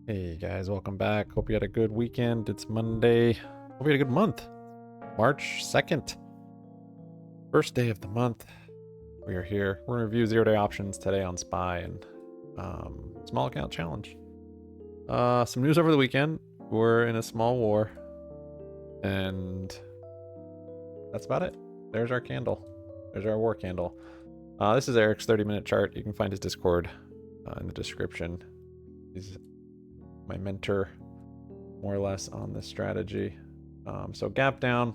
Hey guys, welcome back. Hope you had a good weekend. It's Monday. Hope you had a good month. March 2nd, first day of the month. We are here. We're going to review 0 day options today on SPY and small account challenge. Some news over the weekend. We're in a small war. And that's about it. There's our candle. There's our war candle. This is Eric's 30-minute chart. You can find his Discord in the description. He's my mentor, more or less, on this strategy. So gap down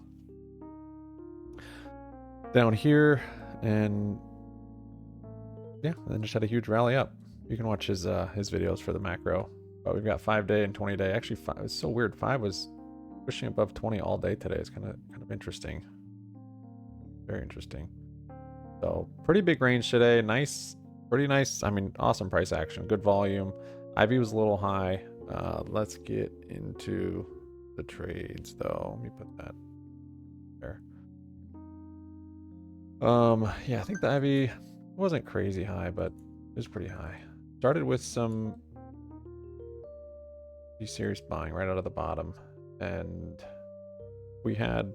here, and yeah, and then just had a huge rally up. You can watch his videos for the macro. But we've got 5-day and 20-day. Actually, it's so weird. 5 was pushing above 20 all day today. It's kind of interesting. Very interesting. So pretty big range today. Nice, pretty nice. I mean, awesome price action. Good volume. IV was a little high. Let's get into the trades though. Let me put that there. Yeah, I think the IV wasn't crazy high, but it was pretty high. Started with some serious buying right out of the bottom, and we had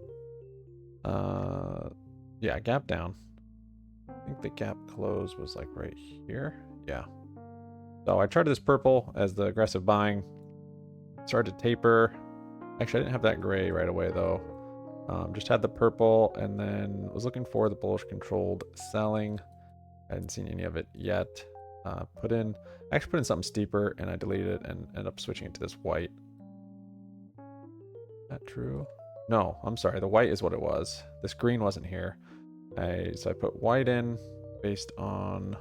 yeah, gap down. I think the gap close was like right here. Yeah. So I tried this purple as the aggressive buying. Started to taper. Actually, I didn't have that gray right away though. Just had the purple, and then was looking for the bullish controlled selling. I hadn't seen any of it yet. Put in something steeper, and I deleted it and ended up switching it to this white. Is that true? No, I'm sorry. The white is what it was. This green wasn't here. So I put white in based on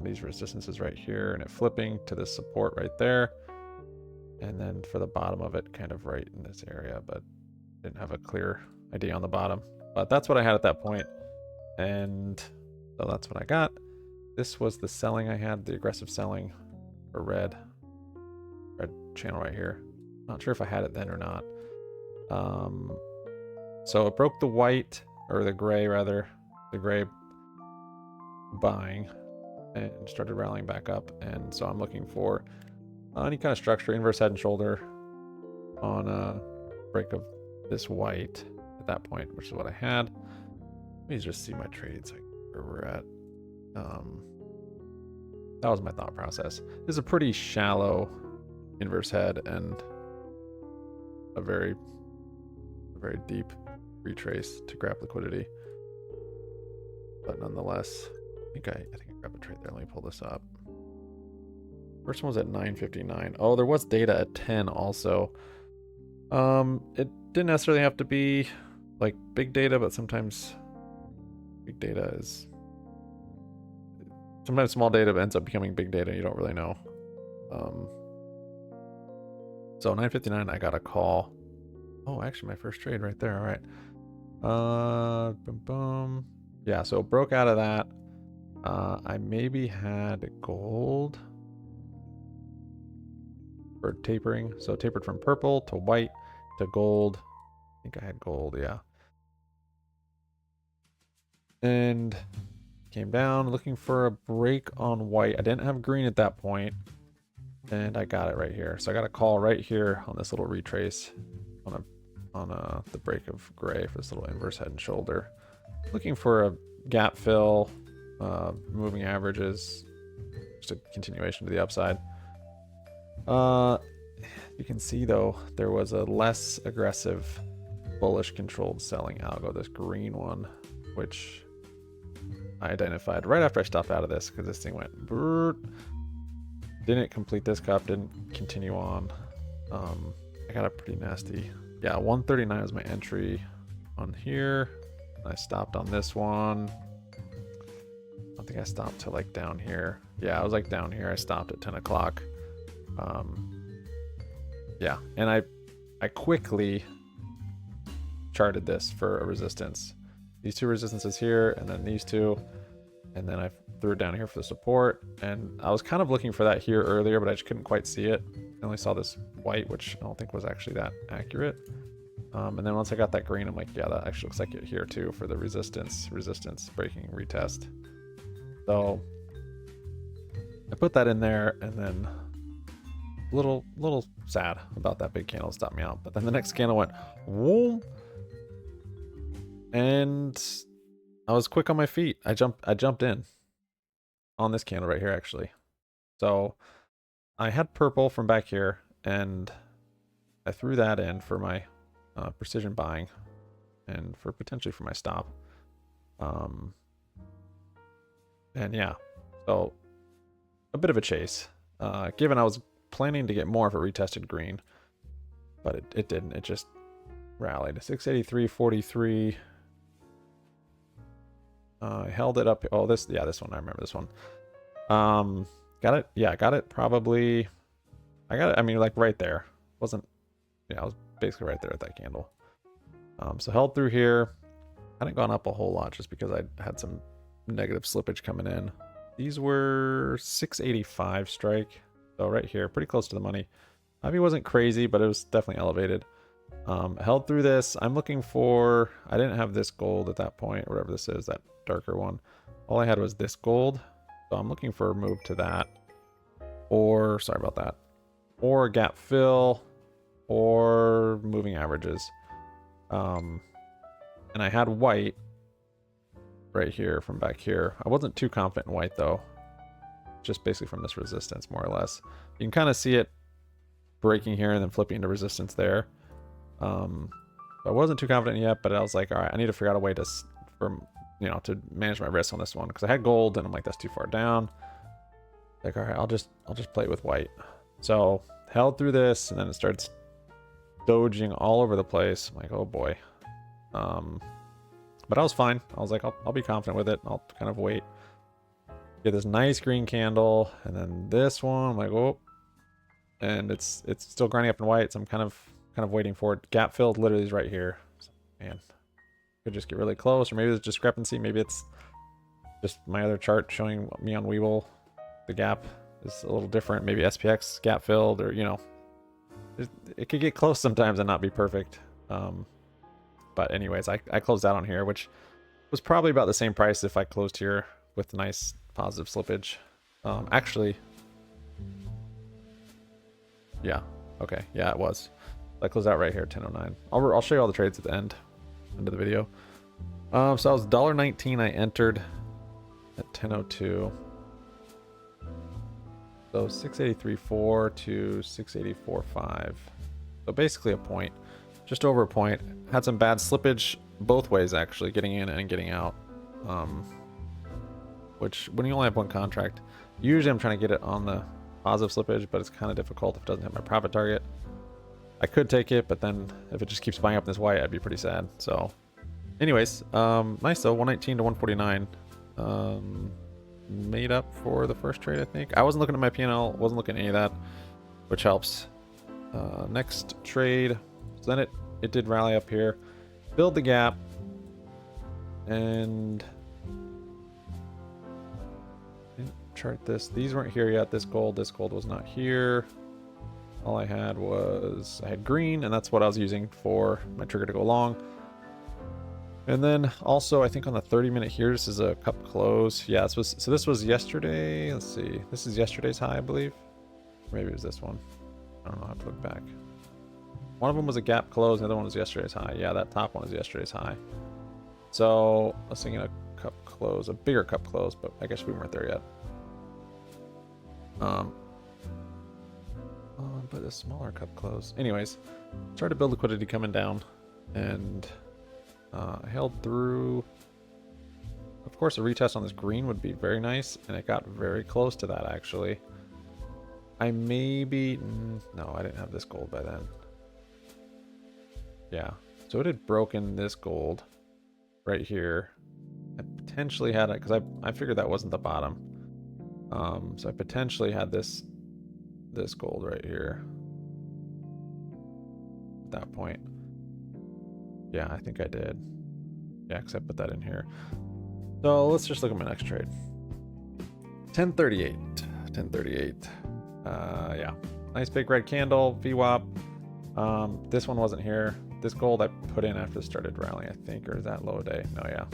these resistances right here, and it flipping to this support right there. And then for the bottom of it, kind of right in this area, but didn't have a clear idea on the bottom. But that's what I had at that point. And so that's what I got. This was the selling I had, the aggressive selling for red channel right here. Not sure if I had it then or not. So it broke the white, or the gray rather, the gray buying, and started rallying back up. And so I'm looking for any kind of structure, inverse head and shoulder on a break of this white at that point, which is what I had. Let me just see my trades, like where we're at. That was my thought process. This is a pretty shallow inverse head and a very deep retrace to grab liquidity. But nonetheless, I think I grabbed a trade there. Let me pull this up. First one was at 9:59. Oh, there was data at 10 also. It didn't necessarily have to be like big data, but sometimes big data is... Sometimes small data ends up becoming big data. You don't really know. So 9:59, I got a call. Oh, actually, my first trade right there. All right. Boom, boom. Yeah, so it broke out of that. I maybe had gold for tapering. So tapered from purple to white to gold. I think I had gold, yeah. And came down looking for a break on white. I didn't have green at that point, and I got it right here. So I got a call right here on this little retrace on the break of gray for this little inverse head and shoulder. Looking for a gap fill, moving averages, just a continuation to the upside. You can see though, there was a less aggressive bullish controlled selling algo, this green one, which I identified right after I stopped out of this, because this thing went brrrt. Didn't complete this cup, didn't continue on. I got a pretty nasty, yeah, 139 was my entry on here. I stopped on this one. I don't think I stopped till like down here. Yeah, I was like down here. I stopped at 10 o'clock. Yeah, and I quickly charted this for a resistance. These two resistances here, and then these two, and then I threw it down here for the support. And I was kind of looking for that here earlier, but I just couldn't quite see it. I only saw this white, which I don't think was actually that accurate. And then once I got that green, I'm like, yeah, that actually looks like it here too for the resistance breaking retest. So I put that in there, and then little sad about that big candle stop me out. But then the next candle went, whoom, and I was quick on my feet. I jumped in on this candle right here, actually. So I had purple from back here, and I threw that in for my precision buying, and for potentially for my stop. And yeah, so a bit of a chase. Given I was planning to get more if it retested green, but it didn't. It just rallied. 683.43. I held it up. Oh, this one. I remember this one. Got it. Yeah, got it. Probably. I got it. I mean, like right there. Wasn't. Yeah, I was basically right there at that candle. So held through here. Hadn't gone up a whole lot just because I had some negative slippage coming in. These were 685 strike. So right here, pretty close to the money. Ivy wasn't crazy, but it was definitely elevated. Held through this. I'm looking for, I didn't have this gold at that point, or whatever this is, that darker one. All I had was this gold. So I'm looking for a move to that. Or, sorry about that. Or a gap fill. Or moving averages. And I had white right here from back here. I wasn't too confident in white though. Just basically from this resistance, more or less. You can kind of see it breaking here and then flipping into resistance there. I wasn't too confident yet, but I was like, all right, I need to figure out a way to to manage my risk on this one, because I had gold and I'm like, that's too far down. Like, all right, I'll just play it with white. So held through this, and then it starts doging all over the place. I'm like, oh boy. But I was fine. I was like, I'll be confident with it. I'll kind of wait. Get this nice green candle, and then this one. I'm like, oh, and it's still grinding up in white. So I'm kind of waiting for it. Gap filled literally is right here. So, man, could just get really close, or maybe there's discrepancy. Maybe it's just my other chart showing me on Webull. The gap is a little different. Maybe SPX gap filled, or it could get close sometimes and not be perfect. But anyways, I closed out on here, which was probably about the same price if I closed here with nice positive slippage. Actually, yeah, okay, yeah, it was. I closed out right here, 10.09. I'll show you all the trades at the end of the video. So I was $1.19. I entered at 10.02. So 683.4 to 684.5. So basically a point. Just over a point. Had some bad slippage both ways, actually, getting in and getting out. Which, when you only have one contract, usually I'm trying to get it on the positive slippage, but it's kind of difficult if it doesn't hit my profit target. I could take it, but then if it just keeps buying up this white, I'd be pretty sad. So, anyways, nice though, 119 to 149. Made up for the first trade, I think. I wasn't looking at my P&L, wasn't looking at any of that, which helps. Next trade. So then it did rally up here, build the gap, and didn't chart this. These weren't here yet. This gold was not here. All I had green, and that's what I was using for my trigger to go long. And then also, I think on the 30-minute here, this is a cup close. Yeah, this was yesterday. Let's see. This is yesterday's high, I believe. Maybe it was this one. I don't know. I have to look back. One of them was a gap close, the other one was yesterday's high. Yeah, that top one is yesterday's high. So I was thinking a cup close, a bigger cup close, but I guess we weren't there yet. But a smaller cup close. Anyways, started to build liquidity coming down, and I held through. Of course, a retest on this green would be very nice, and it got very close to that, actually. No, I didn't have this gold by then. Yeah, so it had broken this gold right here. I potentially had it, because I figured that wasn't the bottom. So I potentially had this gold right here at that point. Yeah, I think I did. Yeah, because I put that in here. So let's just look at my next trade. 1038. Yeah, nice big red candle, VWAP. This one wasn't here. This gold I put in after it started rallying, I think, or is that low day? No, yeah.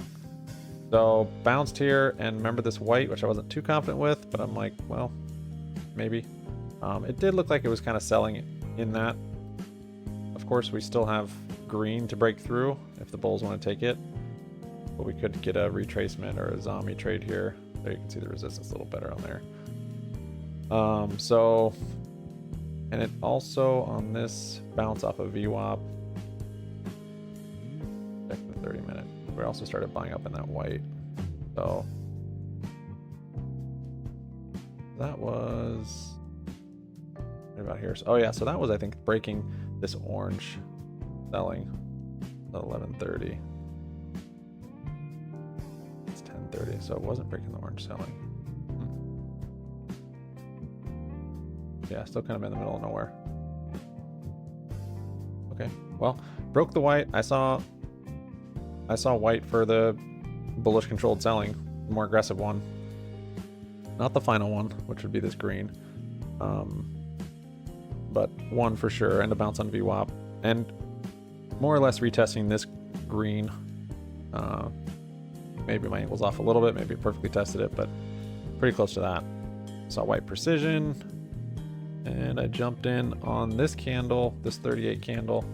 So bounced here, and remember this white, which I wasn't too confident with, but I'm like, well, maybe. It did look like it was kind of selling in that. Of course, we still have green to break through if the bulls want to take it, but we could get a retracement or a zombie trade here. There you can see the resistance a little better on there. So, and it also on this bounce off of VWAP. Check the 30-minute. We also started buying up in that white. So that was right about here. So, oh yeah, so that was, I think, breaking this orange selling at 11:30. It's 10:30, so it wasn't breaking the orange selling. Yeah, still kind of in the middle of nowhere. Okay, well, broke the white. I saw white for the bullish controlled selling, the more aggressive one. Not the final one, which would be this green. But one for sure, and a bounce on VWAP. And more or less retesting this green. Maybe my angle's off a little bit, maybe perfectly tested it, but pretty close to that. Saw white precision, and I jumped in on this candle, this 38 candle,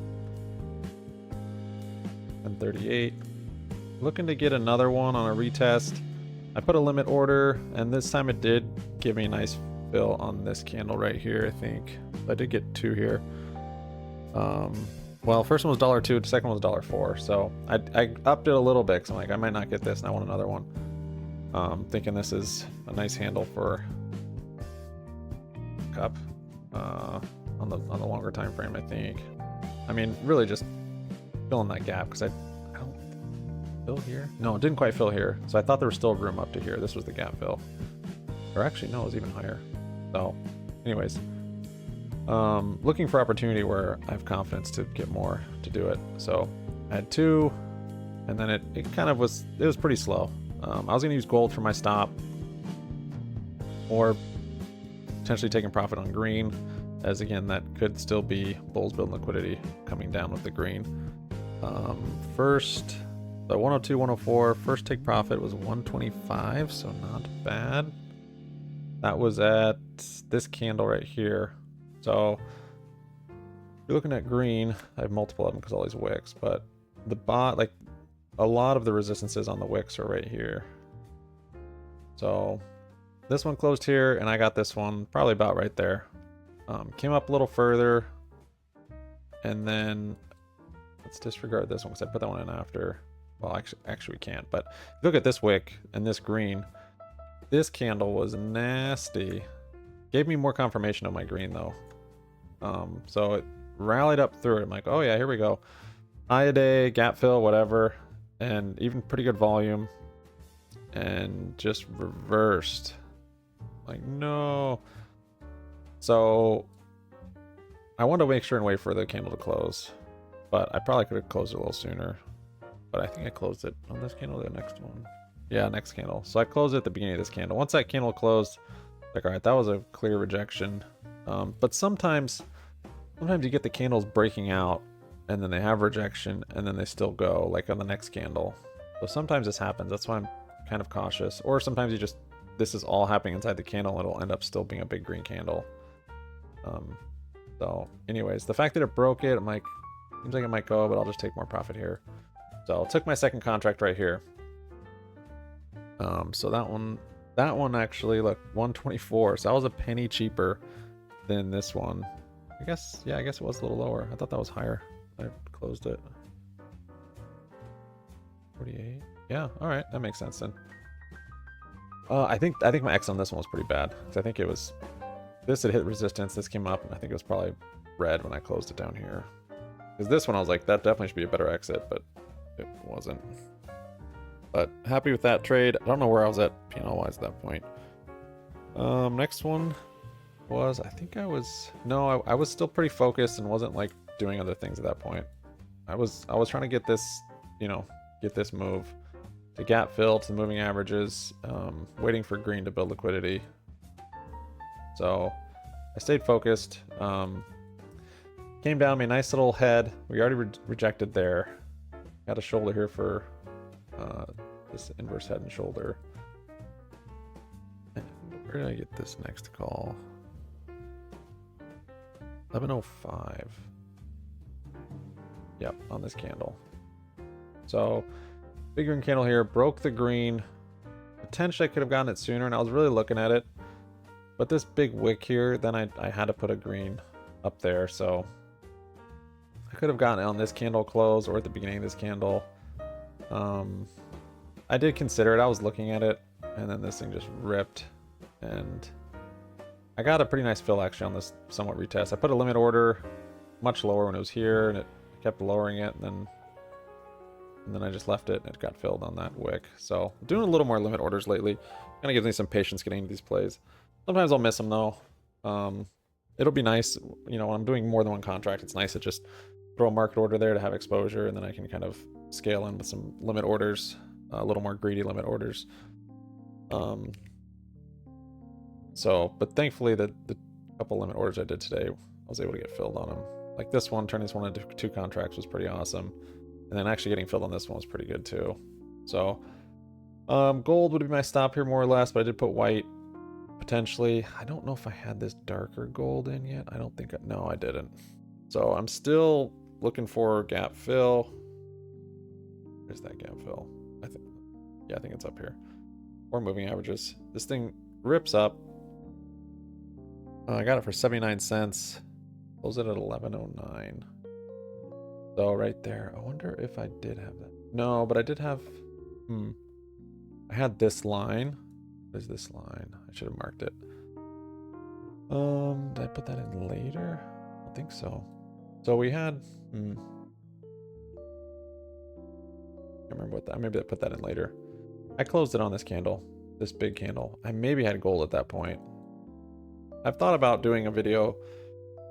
and 38. Looking to get another one on a retest. I put a limit order, and this time it did give me a nice fill on this candle right here, I think. I did get two here. Well, first one was $1.02, the second one was $1.04. So I upped it a little bit because I'm like, I might not get this, and I want another one. Thinking this is a nice handle for cup on the longer time frame, I think. I mean, really just filling that gap because I don't fill here. No, it didn't quite fill here. So I thought there was still room up to here. This was the gap fill. Or actually, no, it was even higher. So, anyways. Looking for opportunity where I have confidence to get more to do it. So I had two, and then it kind of was, it was pretty slow. I was going to use gold for my stop, or potentially taking profit on green, as again, that could still be bulls building liquidity coming down with the green. First, the 102, 104, first take profit was 125, so not bad. That was at this candle right here. So you're looking at green. I have multiple of them because all these wicks, but the like a lot of the resistances on the wicks are right here. So this one closed here, and I got this one probably about right there. Came up a little further, and then let's disregard this one because I put that one in after. Well, actually we can't. But if you look at this wick and this green, this candle was nasty. Gave me more confirmation of my green though. So it rallied up through it. I'm like, oh yeah, here we go. High a day, gap fill, whatever, and even pretty good volume, and just reversed. Like, no. So I wanted to make sure and wait for the candle to close, but I probably could have closed it a little sooner. But I think I closed it on this candle, the next one. Yeah, next candle. So I closed it at the beginning of this candle. Once that candle closed, like, all right, that was a clear rejection. But sometimes you get the candles breaking out, and then they have rejection, and then they still go, like on the next candle. So sometimes this happens. That's why I'm kind of cautious. Or sometimes you just, this is all happening inside the candle, and it'll end up still being a big green candle. So anyways, the fact that it broke it, I'm like, seems like it might go, but I'll just take more profit here. So I took my second contract right here. So that one actually, look, 124. So that was a penny cheaper than this one. I guess, yeah, I guess it was a little lower. I thought that was higher. I closed it. 48. Yeah, all right, that makes sense then. I think my X on this one was pretty bad because I think it was, this had hit resistance. This came up, and I think it was probably red when I closed it down here. Because this one I was like, that definitely should be a better exit, but it wasn't. But happy with that trade. I don't know where I was at P&L wise at that point. Next one was, I think I was, no, I was still pretty focused and wasn't like doing other things at that point. I was trying to get this, get this move to gap fill to the moving averages, waiting for green to build liquidity. So I stayed focused. Came down, made a nice little head. We already rejected there. Got a shoulder here for this inverse head and shoulder. And where did I get this next call? 11:05. Yep, on this candle. So, big green candle here, broke the green. Potentially I could have gotten it sooner, and I was really looking at it. But this big wick here, then I had to put a green up there, so I could have gotten it on this candle close or at the beginning of this candle. I did consider it. I was looking at it, and then this thing just ripped, and I got a pretty nice fill actually on this somewhat retest. I put a limit order much lower when it was here, and it kept lowering it, and then I just left it, and it got filled on that wick. So doing a little more limit orders lately. Kind of gives me some patience getting into these plays. Sometimes I'll miss them though. It'll be nice, you know, when I'm doing more than one contract, it's nice to just throw a market order there to have exposure, and then I can kind of scale in with some limit orders, a little more greedy limit orders. But thankfully the couple limit orders I did today, I was able to get filled on them. Like this one, turning this one into 2 contracts was pretty awesome. And then actually getting filled on this one was pretty good too. So gold would be my stop here more or less, but I did put white potentially. I don't know if I had this darker gold in yet. I don't think, no, I didn't. So I'm still looking for gap fill. Where's that gap fill? I think it's up here. Or moving averages. This thing rips up. I got it for 79 cents. Closed it at 11:09. So right there. I wonder if I did have that. No, but I did have. I had this line. What is this line? I should have marked it. Did I put that in later? I don't think so. So we had. I can't remember what that. Maybe I put that in later. I closed it on this candle, this big candle. I maybe had gold at that point. I've thought about doing a video.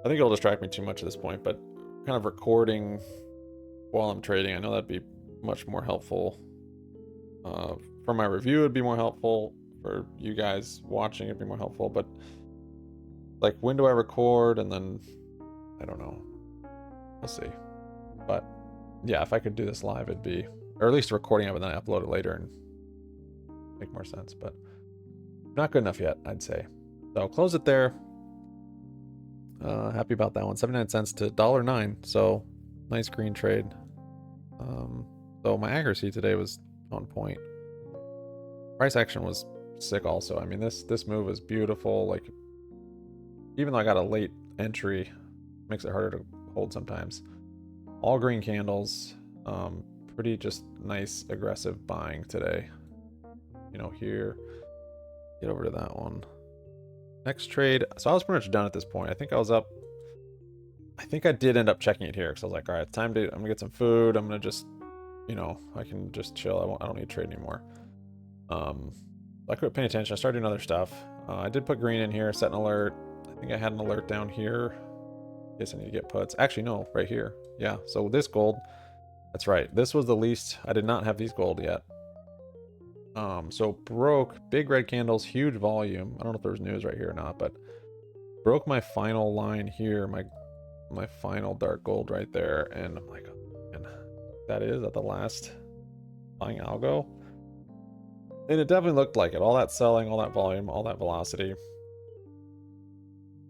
I think it'll distract me too much at this point, but kind of recording while I'm trading. I know that'd be much more helpful. For my review, it'd be more helpful. For you guys watching, it'd be more helpful. But like, when do I record? And then I don't know. We'll see. But yeah, if I could do this live, it'd be, or at least a recording of it, and then I upload it later and make more sense. But not good enough yet, I'd say. So I'll close it there. Happy about that one. 79 cents to $1.09. So nice green trade. So my accuracy today was on point. Price action was sick also. I mean, this move was beautiful. Like, even though I got a late entry, makes it harder to hold sometimes. All green candles. Pretty just nice aggressive buying today. You know, here. Get over to that one. Next trade. So I was pretty much done at this point. I think I was up. I think I did end up checking it here because I was like, all right, time to. I'm gonna get some food. I'm gonna just, you know, I can just chill. I don't need to trade anymore. I quit paying attention. I started doing other stuff. I did put green in here, set an alert. I think I had an alert down here. I guess I need to get puts. Actually, no, right here. Yeah. So this gold. That's right. This was the least. I did not have these gold yet. So broke big red candles, huge volume. I don't know if there's news right here or not, but broke my final line here, my final dark gold right there, and I'm like, oh, man, that is at the last buying algo, and it definitely looked like it. All that selling, all that volume, all that velocity.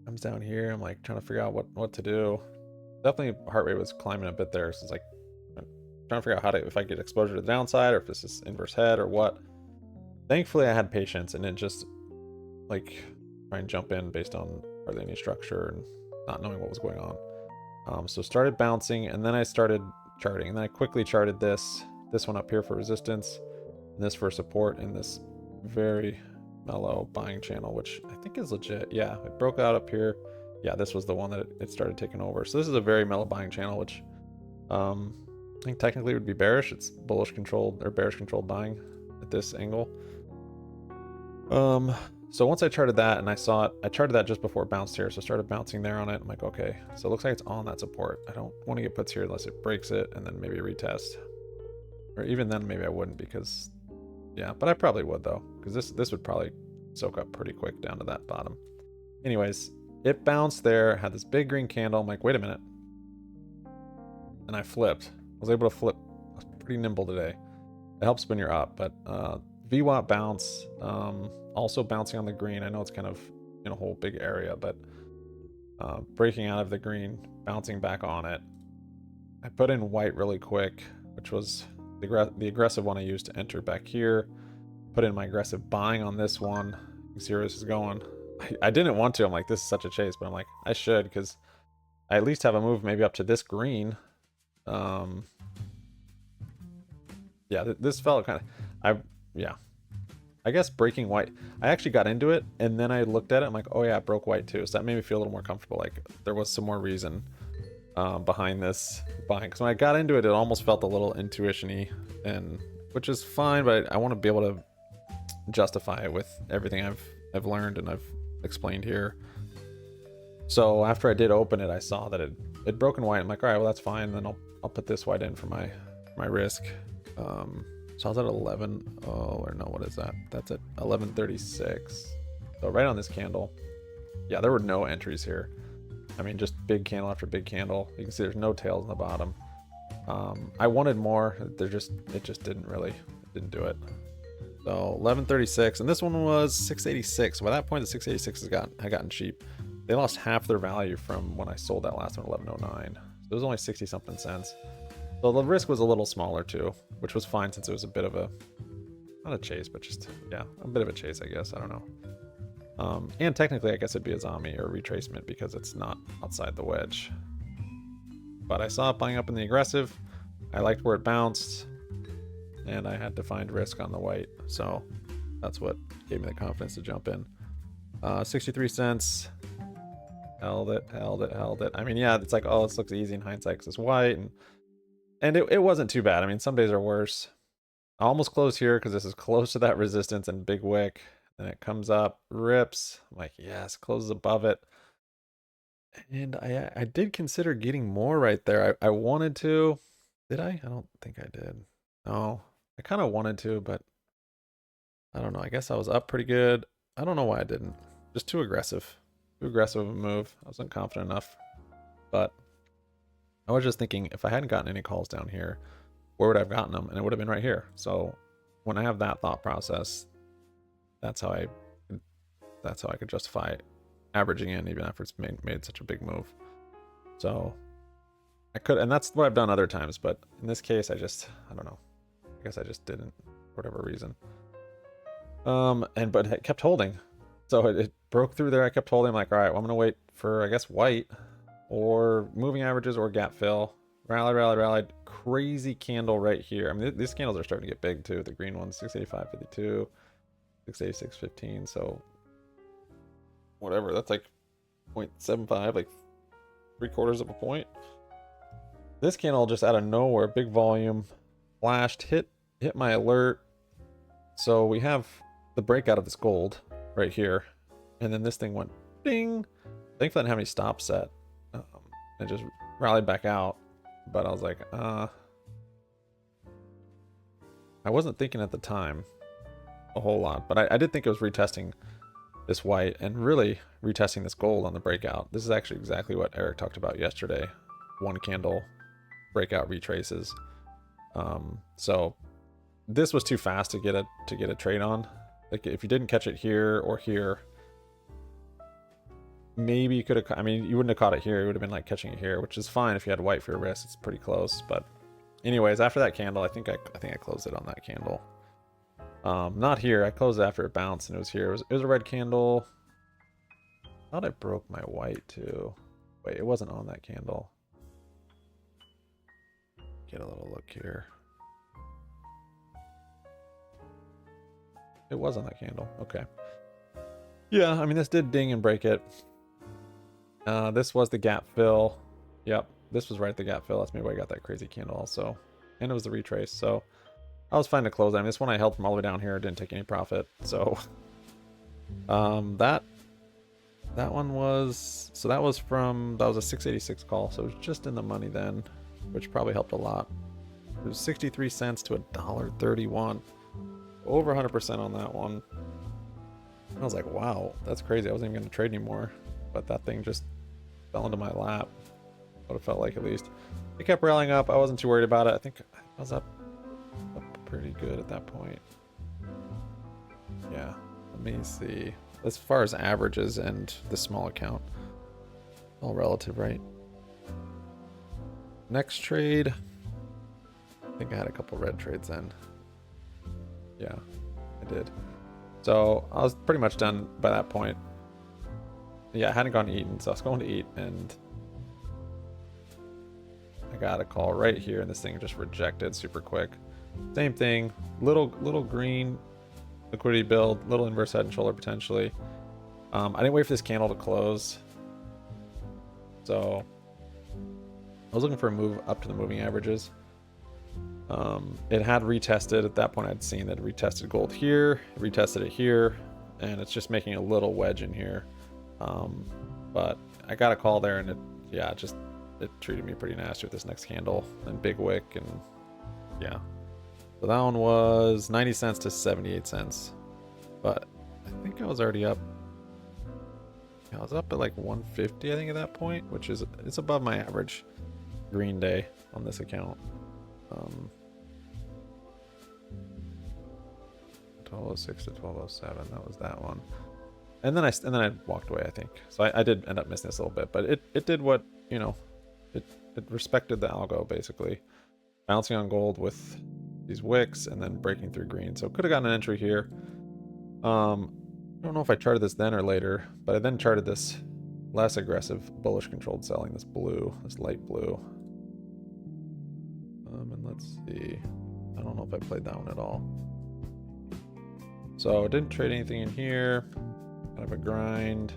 Comes down here. I'm like trying to figure out what to do. Definitely heart rate was climbing a bit there, so it's like I'm trying to figure out if I get exposure to the downside or if this is inverse head or what. Thankfully, I had patience and didn't just like try and jump in based on hardly any structure and not knowing what was going on. So started bouncing, and then I started charting, and then I quickly charted this one up here for resistance, and this for support, and this very mellow buying channel, which I think is legit. Yeah, it broke out up here. Yeah, this was the one that it started taking over. So this is a very mellow buying channel, which I think technically would be bearish. It's bullish controlled or bearish controlled buying at this angle. So once I charted that and I saw it, I charted that just before it bounced here. So I started bouncing there on it. I'm like, okay, so it looks like it's on that support. I don't want to get puts here unless it breaks it and then maybe retest. Or even then maybe I wouldn't, because yeah, but I probably would though, because this would probably soak up pretty quick down to that bottom. Anyways, it bounced there, had this big green candle. I'm like, wait a minute. And I flipped. I was able to flip. I was pretty nimble today. It helps when you're up, but VWAP bounce, also bouncing on the green. I know it's kind of in a whole big area, but breaking out of the green, bouncing back on it. I put in white really quick, which was the aggressive one I used to enter back here. Put in my aggressive buying on this one. You can see where this is going. I didn't want to. I'm like, this is such a chase, but I'm like, I should, because I at least have a move maybe up to this green. Yeah, this felt kind of, yeah. I guess breaking white, I actually got into it, and then I looked at it, I'm like, oh yeah, it broke white too. So that made me feel a little more comfortable. Like, there was some more reason behind this buying. Because when I got into it, it almost felt a little intuition-y, and which is fine, but I want to be able to justify it with everything I've learned and I've explained here. So after I did open it, I saw that it broken white. I'm like, all right, well that's fine. Then I'll put this white in for my risk. So I was at 11. Oh, or no, what is that? That's at 11:36. So right on this candle. Yeah, there were no entries here. I mean, just big candle after big candle. You can see there's no tails in the bottom. I wanted more. It just didn't do it. So 11:36, and this one was 686. By that point, the 686 had gotten cheap. They lost half their value from when I sold that last one, 1109. So it was only 60 something cents. So the risk was a little smaller too, which was fine since it was a bit of a, not a chase, but just, yeah, a bit of a chase, I guess. I don't know. And technically, I guess it'd be a zombie or a retracement because it's not outside the wedge. But I saw it buying up in the aggressive. I liked where it bounced, and I had to find risk on the white. So that's what gave me the confidence to jump in. 63 cents. Held it. I mean, yeah, it's like, oh, this looks easy in hindsight because it's white, and it wasn't too bad. I mean, some days are worse. I almost closed here because this is close to that resistance and big wick. Then it comes up, rips. I'm like, yes, closes above it. And I did consider getting more right there. I wanted to. Did I? I don't think I did. No, I kind of wanted to, but I don't know. I guess I was up pretty good. I don't know why I didn't. Just too aggressive. Too aggressive of a move. I wasn't confident enough. But I was just thinking, if I hadn't gotten any calls down here, where would I have gotten them? And it would have been right here. So when I have that thought process, that's how I could justify averaging in even after it's made such a big move. So I could, and that's what I've done other times, but in this case, I don't know. I guess I just didn't, for whatever reason. But it kept holding. So it broke through there. I kept holding. I'm like, all right, well, I'm going to wait for, I guess, white or moving averages or gap fill. Rallied. Crazy candle right here. I mean, these candles are starting to get big too. The green one's 685.52, 686.15. So whatever, that's like 0.75, like 3/4 of a point. This candle just out of nowhere, big volume, flashed, hit my alert. So we have the breakout of this gold right here, and then this thing went ding. Thankfully I didn't have any stops set. It just rallied back out, but I was like, I wasn't thinking at the time a whole lot, but I did think it was retesting this white and really retesting this gold on the breakout. This is actually exactly what Eric talked about yesterday. One candle breakout retraces. So this was too fast to get a trade on. Like if you didn't catch it here or here, maybe you could have, I mean, you wouldn't have caught it here. It would have been like catching it here, which is fine if you had white for your wrist. It's pretty close. But anyways, after that candle, I think I closed it on that candle. Not here. I closed it after it bounced and it was here. It was a red candle. I thought I broke my white too. Wait, it wasn't on that candle. Get a little look here. It was on that candle. Okay. Yeah, I mean, this did ding and break it. This was the gap fill. Yep, this was right at the gap fill. That's maybe why I got that crazy candle also. And it was the retrace, so I was fine to close. I mean, this one I held from all the way down here. Didn't take any profit. So that one was, so that was a 686 call. So it was just in the money then, which probably helped a lot. It was 63 cents to $1.31. Over 100% on that one. I was like, wow, that's crazy. I wasn't even going to trade anymore. But that thing just fell into my lap. What it felt like, at least. It kept rallying up. I wasn't too worried about it. I think I was up pretty good at that point. Yeah, let me see. As far as averages and the small account. All relative, right? Next trade. I think I had a couple red trades then. Yeah, I did. So I was pretty much done by that point. Yeah, I hadn't gone to eaten, so I was going to eat, and I got a call right here, and this thing just rejected super quick. Same thing, little green liquidity build, little inverse head and shoulder potentially. I didn't wait for this candle to close, so I was looking for a move up to the moving averages. It had retested at that point. I'd seen that it retested gold here, retested it here, and it's just making a little wedge in here. But I got a call there, and it treated me pretty nasty with this next candle and big wick, and yeah. So that one was 90 cents to 78 cents, but I think I was already up. I was up at like 150, I think, at that point, which is it's above my average green day on this account. 1206 to 1207, that was that one. And then I walked away, I think. So I did end up missing this a little bit, but it did what, you know, it respected the algo basically. Bouncing on gold with these wicks and then breaking through green. So could have gotten an entry here. I don't know if I charted this then or later, but I then charted this less aggressive bullish controlled selling, this blue, this light blue. And let's see. I don't know if I played that one at all. So I didn't trade anything in here. Kind of a grind.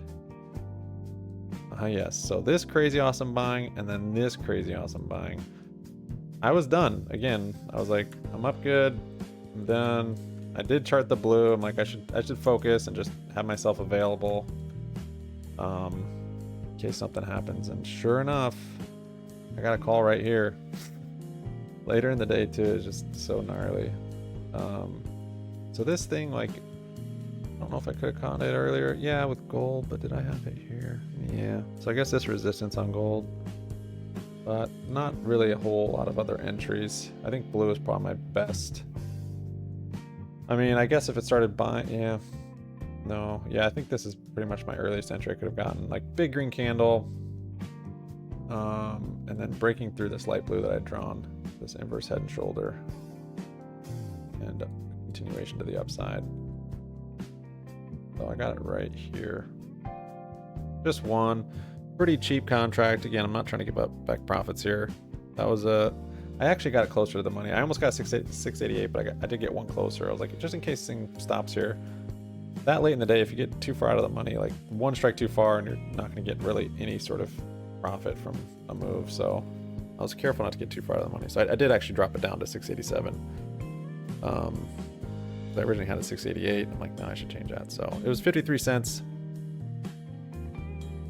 Yes. So this crazy awesome buying and then this crazy awesome buying. I was done. Again, I was like, I'm up good. I'm done. I did chart the blue. I'm like, I should focus and just have myself available in case something happens. And sure enough, I got a call right here. Later in the day too. It's just so gnarly. So this thing, like, I don't know if I could have caught it earlier. Yeah, with gold, but did I have it here? Yeah. So I guess this resistance on gold, but not really a whole lot of other entries. I think blue is probably my best. I mean, I guess if it started buying, yeah. No, yeah, I think this is pretty much my earliest entry I could have gotten. Like big green candle, and then breaking through this light blue that I'd drawn, this inverse head and shoulder, and a continuation to the upside. So I got it right here. Just one pretty cheap contract. Again, I'm not trying to give up back profits here. That was I actually got it closer to the money. I almost got 688, but I did get one closer. I was like, just in case this thing stops here. That late in the day, if you get too far out of the money, like one strike too far, and you're not going to get really any sort of profit from a move. So I was careful not to get too far out of the money. So I did actually drop it down to 687. I originally had a 688. I'm like, no, I should change that. So it was 53 cents.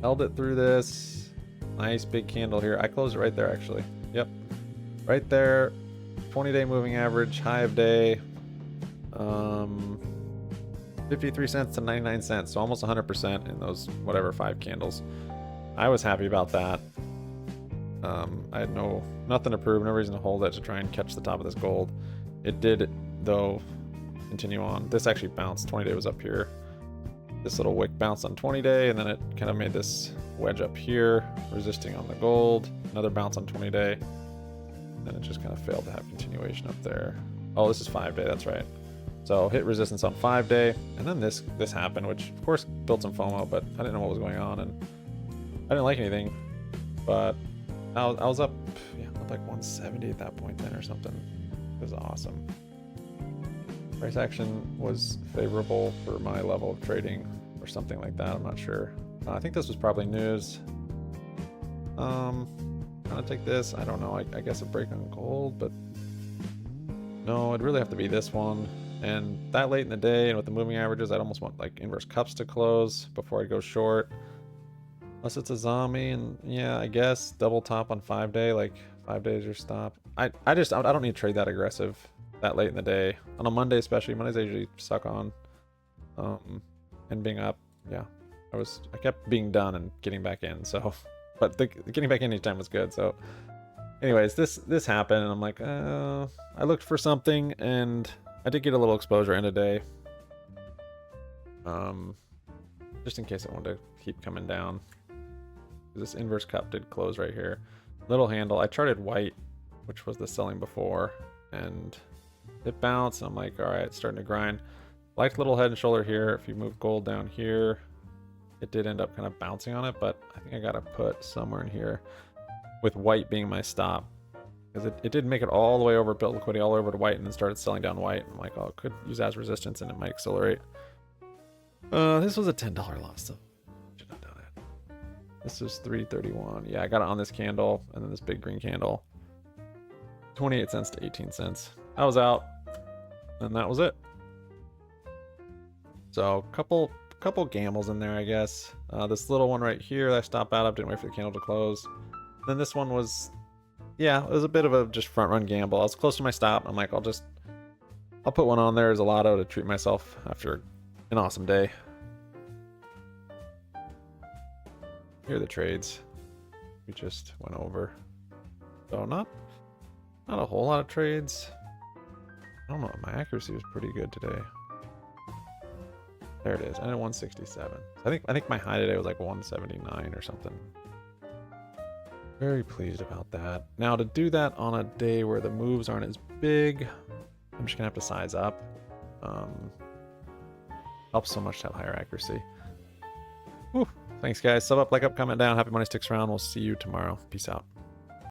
Held it through this. Nice big candle here. I closed it right there, actually. Yep. Right there. 20-day moving average, high of day. 53 cents to 99 cents. So almost 100% in those, whatever, 5 candles. I was happy about that. I had nothing to prove, no reason to hold it to try and catch the top of this gold. It did, though, continue on. This actually bounced. 20-day was up here. This little wick bounced on 20-day, and then it kind of made this wedge up here, resisting on the gold. Another bounce on 20-day. Then it just kind of failed to have continuation up there. Oh, this is 5-day, that's right. So hit resistance on 5-day, and then this happened, which of course built some FOMO, but I didn't know what was going on, and I didn't like anything. But I was up, yeah, up like 170 at that point then or something. It was awesome. Price action was favorable for my level of trading or something like that. I'm not sure. I think this was probably news. Gonna take this. I don't know. I guess a break on gold, but no, it'd really have to be this one. And that late in the day and with the moving averages, I'd almost want like inverse cups to close before I go short. Unless it's a zombie, and yeah, I guess double top on 5-day, like 5 days your stop. I don't need to trade that aggressive that late in the day. On a Monday especially, Mondays I usually suck on. And being up, yeah. I kept being done and getting back in, so but the getting back in each time was good. So anyways, this happened and I'm like, I looked for something and I did get a little exposure in a day. Just in case I wanted to keep coming down. This inverse cup did close right here. Little handle. I charted white, which was the selling before, and it bounced. I'm like, all right, it's starting to grind. Liked little head and shoulder here. If you move gold down here, it did end up kind of bouncing on it, but I think I got to put somewhere in here with white being my stop, because it did make it all the way over, built liquidity all over to white, and then started selling down white. I'm like, oh, it could use as resistance and it might accelerate. This was a $10 loss, so shouldn't have done it. This is 331. Yeah, I got it on this candle and then this big green candle. 28 cents to 18 cents. I was out, and that was it. So couple gambles in there, I guess. This little one right here that I stopped out of, didn't wait for the candle to close. Then this one was, yeah, it was a bit of a just front run gamble. I was close to my stop. I'm like, I'll put one on there as a lotto to treat myself after an awesome day. Here are the trades we just went over. So not a whole lot of trades. I don't know, my accuracy was pretty good today. There it is. I did 167. I think my high today was like 179 or something. Very pleased about that. Now to do that on a day where the moves aren't as big, I'm just gonna have to size up. Helps so much to have higher accuracy. Whew. Thanks guys. Sub up, like up, comment down. Happy money sticks around. We'll see you tomorrow. Peace out.